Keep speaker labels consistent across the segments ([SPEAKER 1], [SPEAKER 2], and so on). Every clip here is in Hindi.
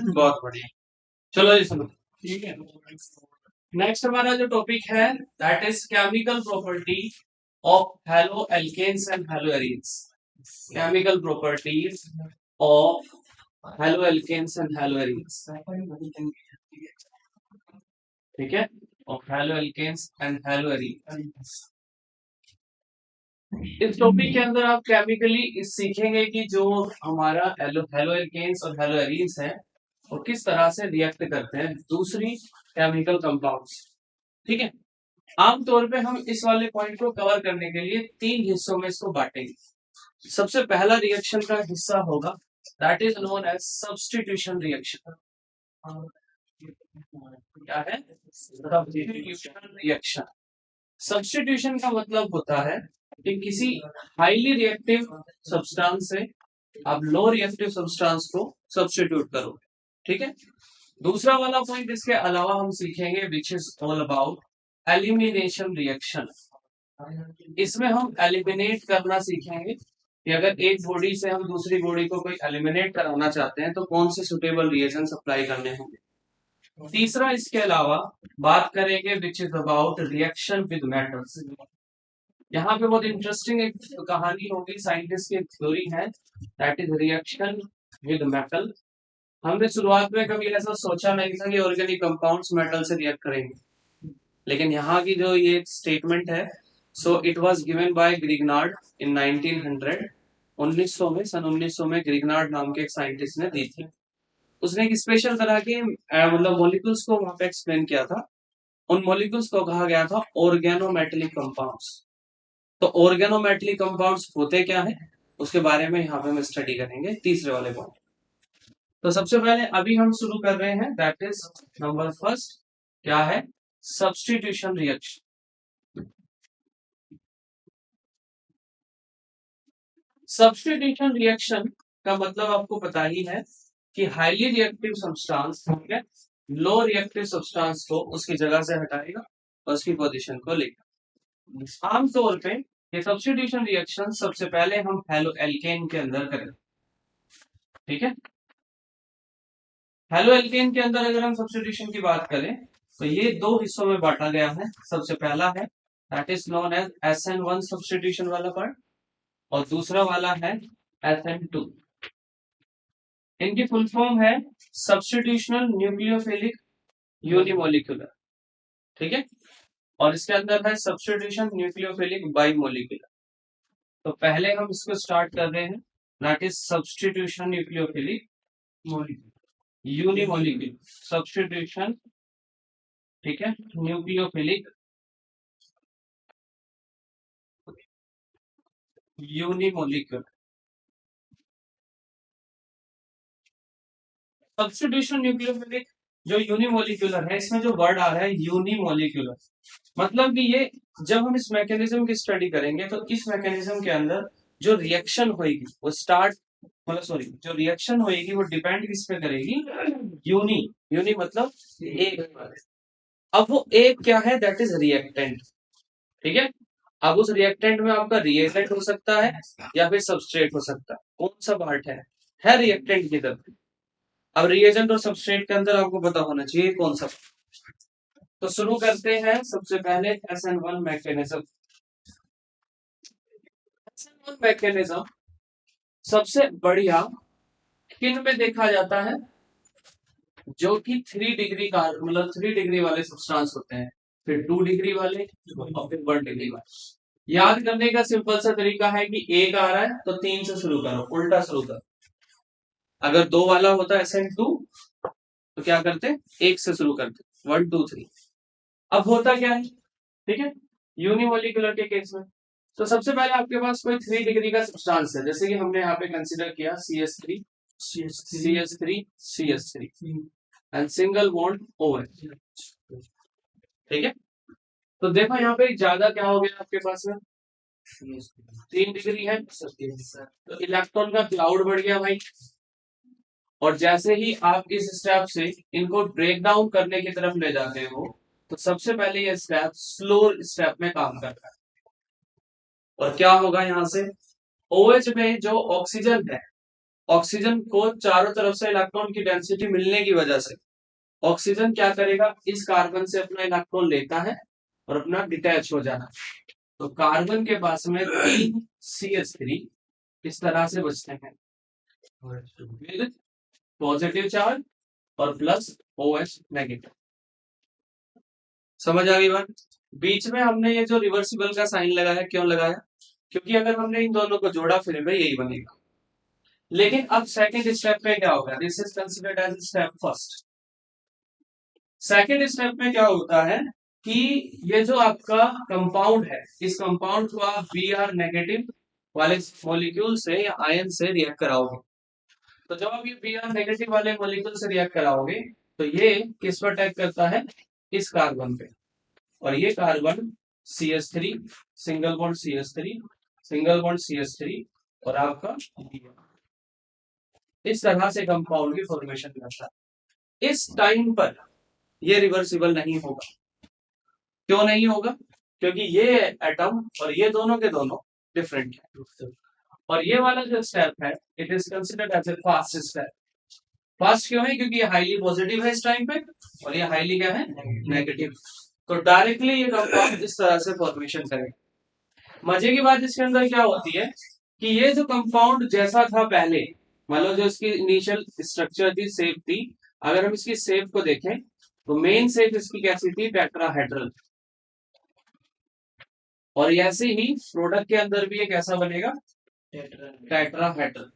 [SPEAKER 1] बहुत बढ़िया। चलो जी सुनो। ठीक है। नेक्स्ट हमारा जो टॉपिक है that is chemical property of halo alkanes and halo arenes. Chemical properties of halo alkanes and halo arenes. ठीक है। Of halo alkanes and halo arenes. इस टॉपिक के अंदर आप केमिकली सीखेंगे कि जो हमारा हेलो हेलो एल्केन्स और हेलो एरीन्स है वो किस तरह से रिएक्ट करते हैं दूसरी केमिकल कंपाउंड्स। ठीक है। आमतौर पे हम इस वाले पॉइंट को कवर करने के लिए तीन हिस्सों में इसको बांटेंगे। सबसे पहला रिएक्शन का हिस्सा होगा that is known as substitution reaction. क्या है सब्स्टिट्यूशन रिएक्शन? सब्स्टिट्यूशन का मतलब होता है कि किसी हाईली रिएक्टिव सब्सटेंस से आप लो रिएक्टिव सब्सटेंस को सब्स्टिट्यूट करो। ठीक है। दूसरा वाला पॉइंट इसके अलावा हम सीखेंगे which is all about elimination reaction. इसमें हम एलिमिनेट करना सीखेंगे कि अगर एक बॉडी से हम दूसरी बॉडी को कोई एलिमिनेट कराना चाहते हैं तो कौन से सुटेबल रिएजेंट्स अप्लाई करने होंगे। तीसरा इसके अलावा बात करेंगे which is about reaction with metals. यहाँ पे बहुत इंटरेस्टिंग एक कहानी होगी, साइंटिस्ट की थ्योरी है that is reaction with metal. हमने शुरुआत में कभी ऐसा सोचा नहीं था कि ऑर्गेनिक कंपाउंड्स मेटल से रिएक्ट करेंगे, लेकिन यहाँ की जो ये स्टेटमेंट है so it was given by Grignard in 1900। 1900 में, सन 1900 में ग्रिग्नार्ड नाम के एक साइंटिस्ट ने दी थी। उसने एक स्पेशल तरह के मतलब मॉलिक्यूल्स को वहां पे एक्सप्लेन किया था। उन मॉलिक्यूल्स को कहा गया था ऑर्गेनोमेटेलिक कंपाउंड्स। तो ऑर्गेनोमेटेलिक कंपाउंड्स होते क्या है उसके बारे में यहाँ पे हम स्टडी करेंगे तीसरे वाले पॉइंट। तो सबसे पहले अभी हम शुरू कर रहे हैं दैट इज नंबर फर्स्ट। क्या है सब्स्टिट्यूशन रिएक्शन। सब्स्टिट्यूशन रिएक्शन का मतलब आपको पता ही है कि highly reactive substance low reactive substance को उसकी जगह से हटाएगा और उसकी पोजीशन को लेगा। आमतौर पे ये सब्स्टिट्यूशन रिएक्शन सबसे पहले हम हेलो एल्केन के अंदर करें। ठीक है। हेलो एल्केन के अंदर अगर हम सब्स्टिट्यूशन की बात करें तो ये दो हिस्सों में बांटा गया है। सबसे पहला है that is known as SN1 substitution वाला पार्ट और दूसरा वाला है SN2। इनकी फुल फॉर्म है सब्स्टिट्यूशनल न्यूक्लियोफिलिक यूनिमोलिकुलर। ठीक है। और इसके अंदर है सब्स्टिट्यूशन न्यूक्लियोफिलिक बाइमोलिकुलर। तो पहले हम इसको स्टार्ट कर रहे हैं that is substitution nucleophilic unimolecular substitution. ठीक है। Nucleophilic unimolecular. सब्स्टिट्यूशन न्यूक्लियोफिलिक जो यूनिमोलिकुलर है इसमें जो वर्ड आ रहा है यूनिमोलिकुलर मतलब कि ये जब हम इस मैकेनिज्म की स्टडी करेंगे तो इस मैकेनिज्म के अंदर जो रिएक्शन होगी वो स्टार्ट मतलब सॉरी जो रिएक्शन होगी वो डिपेंड किस पे करेगी यूनी। यूनी मतलब एक। अब वो एक क्या है दैट इज रिएक्टेंट। ठीक है। अब उस रिएक्टेंट में आपका रिएजेंट हो सकता है या फिर सबस्ट्रेट हो सकता है। कौन सा पार्ट है रिएक्टेंट की तरफ। अब रिएजेंट और सबस्ट्रेट के अंदर आपको पता होना चाहिए कौन सा। तो शुरू करते हैं सबसे पहले SN1 मैकेनिज्म। SN1 मैकेनिज्म सबसे बढ़िया किन में देखा जाता है जो कि 3 डिग्री का मतलब 3 डिग्री वाले सब्सटेंस होते हैं, फिर 2 डिग्री वाले और फिर 1 डिग्री वाले। याद करने का सिंपल सा तरीका है कि एक आ रहा है तो 3 से शुरू करो, उल्टा शुरू करो। अगर 2 वाला होता है SN2 तो क्या करते एक से शुरू करते 1 2 3। अब होता क्या है ठीक है यूनिमोलिकुलर के केस में तो सबसे पहले आपके पास कोई 3 डिग्री का सब्सटेंस है जैसे कि हमने यहाँ पे कंसीडर किया CH3 and single bond OH। ठीक है। तो देखो यहाँ पे ज्यादा क्या हो गया आपके पास में 3 डिग्री है तो इलेक्ट्रॉन का क्लाउड बढ़ गया भाई। और जैसे ही आप इस स्टेप से इनको ब्रेक डाउन करने की तरफ ले जाते हो तो सबसे पहले ये स्टेप स्लो स्टेप में काम करता है। और क्या होगा यहाँ से OH में जो ऑक्सीजन है ऑक्सीजन को चारों तरफ से इलेक्ट्रॉन की डेंसिटी मिलने की वजह से ऑक्सीजन क्या करेगा, इस कार्बन से अपना इलेक्ट्रॉन लेता है और अपना डिटैच हो जाना। तो कार्बन के पास में 3 CH3 इस तरह से बचते हैं विद पॉजिटिव चार्ज और प्लस OH नेगेटिव। समझ आ गई बात? बीच में हमने ये जो रिवर्सिबल का साइन लगाया, क्यों लगाया? क्योंकि अगर हमने इन दोनों को जोड़ा फिर भी यही बनेगा। लेकिन अब सेकंड स्टेप में क्या होगा? This is considered as step first. Second step में क्या होता है कि ये जो आपका कंपाउंड है, इस कंपाउंड को आप Br नेगेटिव वाले मॉलिक्यूल से या आयन से रिएक्ट कराओगे। तो जब आप ये Br नेगेटिव वाले मॉलिक्यूल से रिएक्ट कराओगे तो ये किस पर अटैक करता है? इस कार्बन पे। और ये carbon CH3 single bond CH3 single bond CH3 और आपका Br। इस तरह से कंपाउंड की फॉर्मेशन करता है। इस टाइम पर ये रिवर्सिबल नहीं होगा। क्यों नहीं होगा? क्योंकि ये एटम और ये दोनों के दोनों डिफरेंट है। और ये वाला जो स्टेप है it is considered as a fast step. Fast क्यों है? क्योंकि ये हाईली पॉजिटिव है इस टाइम पे और ये हाईली क्या है? नेगेटिव। तो डायरेक्टली ये कंपाउंड इस तरह से फॉर्मेशन करेगा। मजे की बात इसके अंदर क्या होती है कि ये जो कंपाउंड जैसा था पहले, मतलब जो इसकी इनिशियल स्ट्रक्चर थी, शेप थी, अगर हम इसकी शेप को देखें तो मेन शेप इसकी कैसी थी? टेट्राहेड्रल। और ऐसे ही प्रोडक्ट के अंदर भी ये कैसा बनेगा? टेट्राहेड्रल।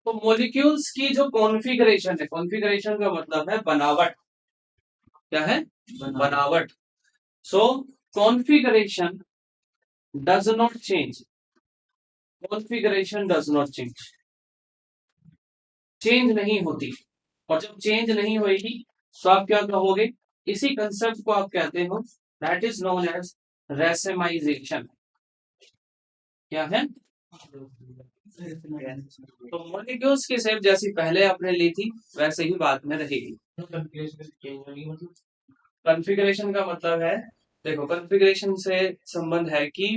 [SPEAKER 1] तो मॉलिक्यूल्स की जो कॉन्फ़िगरेशन है, कॉन्फ़िगरेशन का मतलब है बनावट। क्या है? बनावट। So configuration does not change. Configuration does not change, change नहीं होती। और जब चेंज नहीं होगी तो आप क्या कहोगे? इसी कंसेप्ट को आप कहते हो, दैट इज नोन एज रेसेमाइजेशन। क्या है? तो मॉलिक्यूल्स की शेप जैसी पहले आपने ली थी वैसे ही बाद में रहेगी। कॉन्फ़िगरेशन का मतलब है, देखो कॉन्फ़िगरेशन से संबंध है कि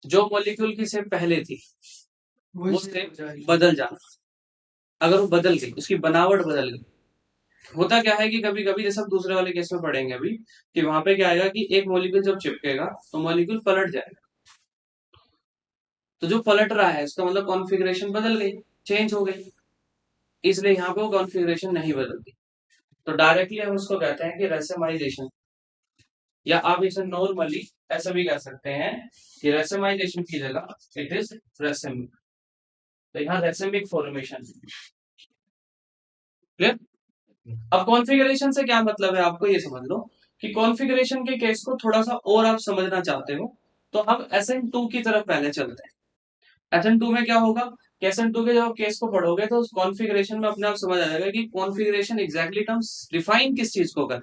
[SPEAKER 1] जो मॉलिक्यूल की शेप पहले थी वो शेप बदल जाना। अगर वो बदल गई, उसकी बनावट बदल गई, होता क्या है कि कभी कभी जैसे हम दूसरे वाले केस में पढ़ेंगे अभी कि वहां पे क्या आएगा कि एक मॉलिक्यूल जब चिपकेगा तो मॉलिक्यूल पलट जाएगा। तो जो पलट रहा है इसका मतलब कॉन्फ़िगरेशन बदल गई, चेंज हो गई। इसलिए यहाँ पे वो कॉन्फ़िगरेशन नहीं बदलती। तो डायरेक्टली हम उसको कहते हैं कि रेसेमाइजेशन, या आप इसे नॉर्मली ऐसा भी कह सकते हैं कि रेसेमाइजेशन की जगह इट इज रेसेमिक। तो यहाँ रेसेमिक फॉर्मेशन। क्लियर? अब कॉन्फ़िगरेशन से क्या मतलब है आपको ये समझ लो कि कॉन्फ़िगरेशन के केस को थोड़ा सा और आप समझना चाहते हो तो हम SN2 की तरफ पहले चलते हैं। SN2 में क्या होगा कि SN2 के जब आप केस को पढ़ोगे तो उस कॉन्फ़िगरेशन में अपने आप समझ आ जाएगा कि कॉन्फ़िगरेशन एग्जैक्टली टर्म्स डिफाइन किस चीज को कर।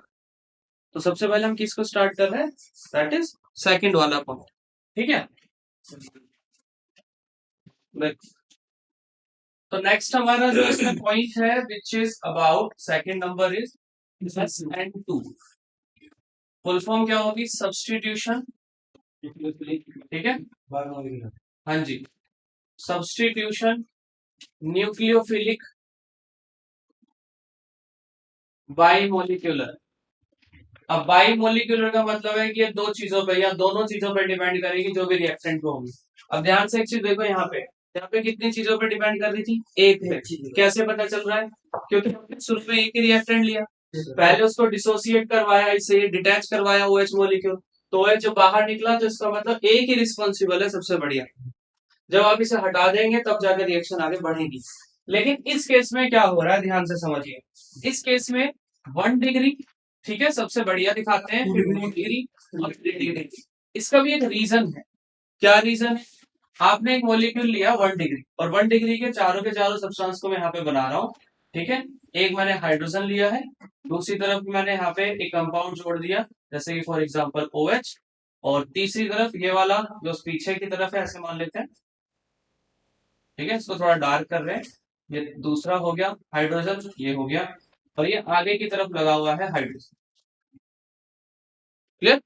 [SPEAKER 1] तो सबसे पहले हम किसको स्टार्ट कर रहे हैं? दैट इज सेकंड वाला पॉइंट। ठीक है? Next. तो नेक्स्ट हमारा जो इसमें पॉइंट है which is about second number is SN2। Full form क्या होगी? सब्स्टिट्यूशन। ठीक है? हाँ जी, सब्स्टिट्यूशन न्यूक्लियोफिलिक बाइमोलिक्यूलर। अब बाइमोलिक्यूलर का मतलब है कि ये दो चीजों पर या दोनों चीजों पर डिपेंड करेगी जो भी रिएक्टेंट को होगी। अब ध्यान से एक चीज देखो, यहाँ पे कितनी चीजों पर डिपेंड कर रही थी? एक है। कैसे पता चल रहा है? क्योंकि हमने शुरू में एक ही रिएक्टेंट लिया, पहले उसको डिसोसिएट करवाया, इससे डिटैच करवाया OH मॉलिक्यूल, तो OH जो बाहर निकला तो इसका मतलब एक ही रिस्पॉन्सिबल है सबसे बढ़िया। जब आप इसे हटा देंगे तब जाकर रिएक्शन आगे बढ़ेगी। लेकिन इस केस में क्या हो रहा है ध्यान से समझिए। इस केस में 1 डिग्री, ठीक है, सबसे बढ़िया दिखाते हैं, फिर 2 डिग्री और 3 डिग्री। इसका भी एक रीजन है। क्या रीजन है? आपने एक मॉलिक्यूल लिया 1 डिग्री और 1 डिग्री के चारों सब्सटेंस को मैं यहाँ पे बना रहा हूँ। ठीक है? एक मैंने हाइड्रोजन लिया है, दूसरी तरफ मैंने यहाँ पे एक कंपाउंड जोड़ दिया जैसे कि फॉर एग्जांपल OH, और तीसरी तरफ ये वाला जो पीछे की तरफ है ऐसे मान लेते हैं। ठीक है, इसको थोड़ा डार्क कर रहे हैं। ये दूसरा हो गया हाइड्रोजन, ये हो गया, और ये आगे की तरफ लगा हुआ है हाइड्रोजन। क्लियर?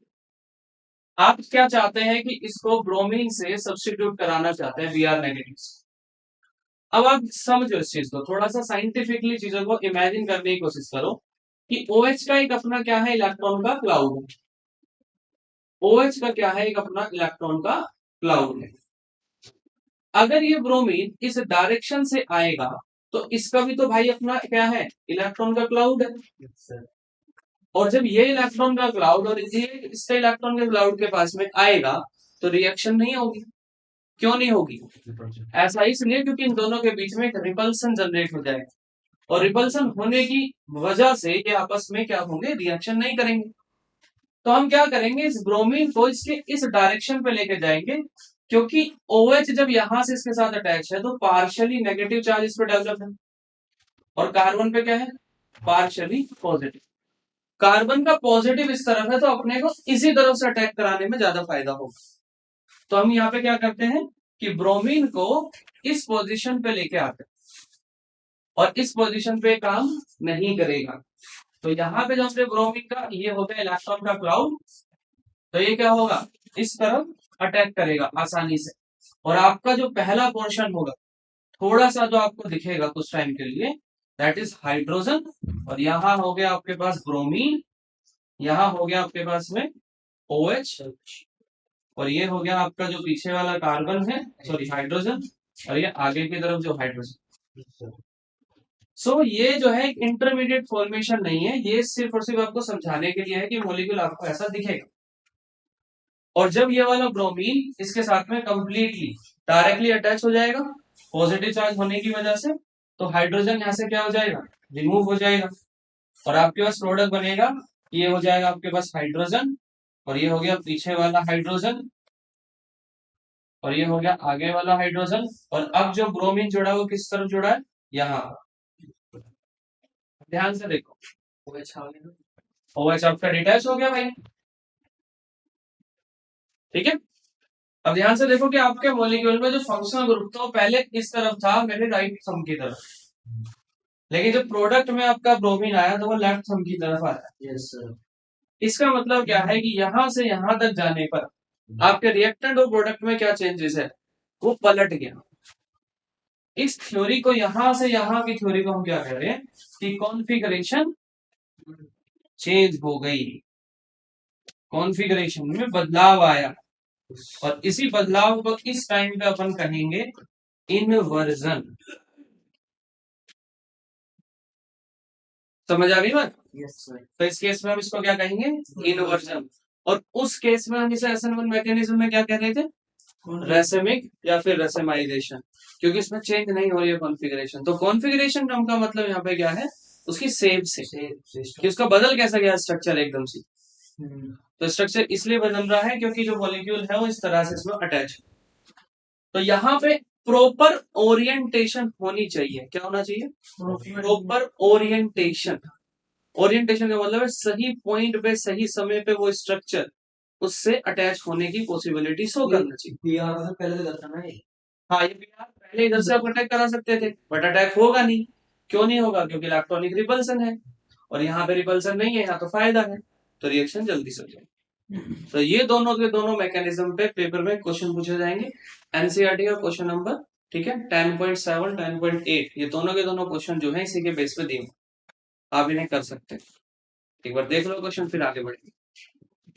[SPEAKER 1] आप क्या चाहते हैं कि इसको ब्रोमीन से सब्स्टिट्यूट कराना चाहते हैं Br नेगेटिव। अब आप समझो इस चीज को, थोड़ा सा साइंटिफिकली चीजों को इमेजिन करने की कोशिश करो कि OH का एक अपना क्या है, इलेक्ट्रॉन का क्लाउड है। OH का क्या है, एक अपना इलेक्ट्रॉन का क्लाउड है। अगर ये ब्रोमीन इस डायरेक्शन से आएगा तो इसका भी तो भाई अपना क्या है, इलेक्ट्रॉन का क्लाउड है। और जब ये इलेक्ट्रॉन का क्लाउड और ये इसका इलेक्ट्रॉन के क्लाउड के पास में आएगा तो रिएक्शन नहीं होगी। क्यों नहीं होगी? ऐसा इसलिए क्योंकि इन दोनों के बीच में एक रिपल्सन जनरेट हो जाएगा, और रिपल्सन होने की वजह से ये आपस में क्या होंगे, रिएक्शन नहीं करेंगे। तो हम क्या करेंगे, इस ब्रोमीन को इसके इस डायरेक्शन पे लेके जाएंगे, क्योंकि OH जब यहां से इसके साथ अटैच है तो पार्शियली नेगेटिव चार्ज इस पर डेवलप है, और कार्बन पे क्या है, पार्शियली पॉजिटिव। कार्बन का पॉजिटिव इस तरफ है तो अपने को इसी तरफ से अटैक कराने में ज्यादा फायदा होगा। तो हम यहाँ पे क्या करते हैं कि ब्रोमीन को इस पोजीशन पे लेके आते हैं, और इस पोजीशन पे काम नहीं करेगा। तो यहाँ पे जो हमने ब्रोमीन का ये हो गया इलेक्ट्रॉन का क्लाउड, तो ये क्या होगा, इस तरफ अटैक करेगा आसानी से, और आपका जो पहला पोर्शन होगा थोड़ा सा जो आपको दिखेगा कुछ टाइम के लिए, दैट इज हाइड्रोजन। और यहाँ हो गया आपके पास ब्रोमीन, यहाँ हो गया आपके पास में OH, और ये हो गया आपका जो पीछे वाला कार्बन है, सॉरी हाइड्रोजन, और ये आगे की तरफ जो हाइड्रोजन। सो ये जो है एक इंटरमीडिएट फॉर्मेशन नहीं है, ये सिर्फ और सिर्फ आपको समझाने के लिए है कि मॉलिक्यूल आपको ऐसा दिखेगा। और जब ये वाला ब्रोमीन इसके साथ में कंप्लीटली डायरेक्टली अटैच हो जाएगा पॉजिटिव चार्ज होने की वजह से, तो हाइड्रोजन यहाँ से क्या हो जाएगा, रिमूव हो जाएगा, और आपके पास प्रोडक्ट बनेगा, ये हो जाएगा आपके पास हाइड्रोजन, और ये हो गया पीछे वाला हाइड्रोजन, और ये हो गया आगे वाला हाइड्रोजन। और अब जो ब्रोमीन जुड़ा है वो किस तरफ जुड़ा है, यहाँ। ध्यान से देखो, OH आपका डिटैच हो गया भाई, ठीक है। अब ध्यान से देखो कि आपके मॉलिक्यूल में जो फंक्शनल ग्रुप था वो पहले इस तरफ था, मेरे राइट थंब की तरफ, लेकिन जब प्रोडक्ट में आपका ब्रोमीन आया तो वो लेफ्ट थंब की तरफ आया। Yes sir. इसका मतलब क्या है कि यहां से यहां तक जाने पर आपके रिएक्टेंट और प्रोडक्ट में क्या चेंजेस है, वो पलट गया। इस थ्योरी को, यहां से यहां की थ्योरी को हम क्या कह रहे हैं कि कॉन्फ़िगरेशन चेंज हो गई, कॉन्फ़िगरेशन में बदलाव आया, और इसी बदलाव को इस टाइम पे अपन कहेंगे इनवर्जन। समझ आ गई बात? Yes sir. तो इस केस में हम इसको क्या कहेंगे, इनवर्जन। और उस केस में हम इसे SN1 मैकेनिज्म में क्या कह रहे थे, रेसेमिक या फिर रेसेमाइजेशन, क्योंकि इसमें चेंज नहीं हो रही है कॉन्फ़िगरेशन। तो कॉन्फ़िगरेशन टर्म का मतलब यहाँ पे क्या है, उसकी शेप से, कि उसका बदल कैसा गया स्ट्रक्चर एकदम से। तो स्ट्रक्चर इसलिए बदल रहा है क्योंकि जो मॉलिक्यूल है वो इस तरह से इसमें अटैच है। तो यहाँ पे प्रॉपर ओरिएंटेशन होनी चाहिए, क्या होना चाहिए, प्रॉपर ओरिएंटेशन। ओरिएंटेशन का मतलब है सही पॉइंट पे सही समय पे वो स्ट्रक्चर उससे अटैच होने की पॉसिबिलिटी शो करना चाहिए। पीआर पहले तो करता ना ये। हाँ, ये पीआर पहले इधर से आप अटैक करा सकते थे, बट अटैक होगा नहीं। क्यों नहीं होगा, क्योंकि इलेक्ट्रॉनिक रिपल्सन है, और यहाँ पे रिपल्सन नहीं है, यहाँ तो फायदा है, तो रिएक्शन जल्दी से हो जाएगी। तो ये दोनों के दोनों मैकेनिज्म पे पेपर में क्वेश्चन पूछे जाएंगे, एनसीईआरटी का क्वेश्चन नंबर, ठीक है, 10.7 10.8, ये दोनों के दोनों क्वेश्चन जो है इसी के बेस पे दिए, आप इन्हें कर सकते हैं। एक बार देख लो क्वेश्चन, फिर आगे बढ़ेंगे।